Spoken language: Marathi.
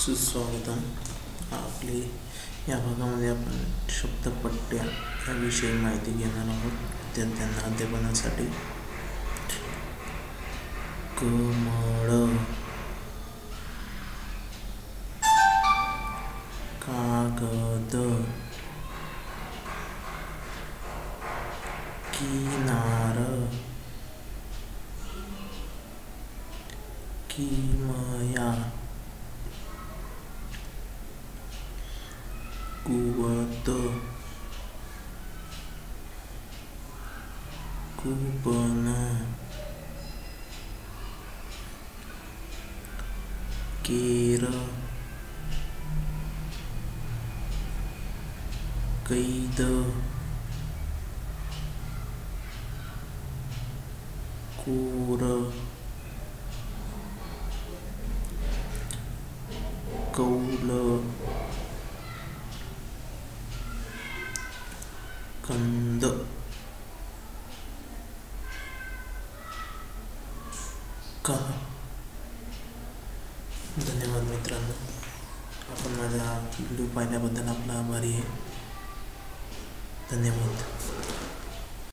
सुस्वागतम. आपले या भागामध्ये आपण शब्दपट्ट्या याविषयी माहिती घेणार आहोत. विद्यार्थ्यांना अध्यापनासाठी कमळ, कागद, किनार, किमया, कुवत, कुपन, केर, कैद, कोर, कौल, कंद. का धन्यवाद मित्रांनो. आपण माझा व्हिडिओ पाहिल्याबद्दल आपला आभारी आहे. धन्यवाद.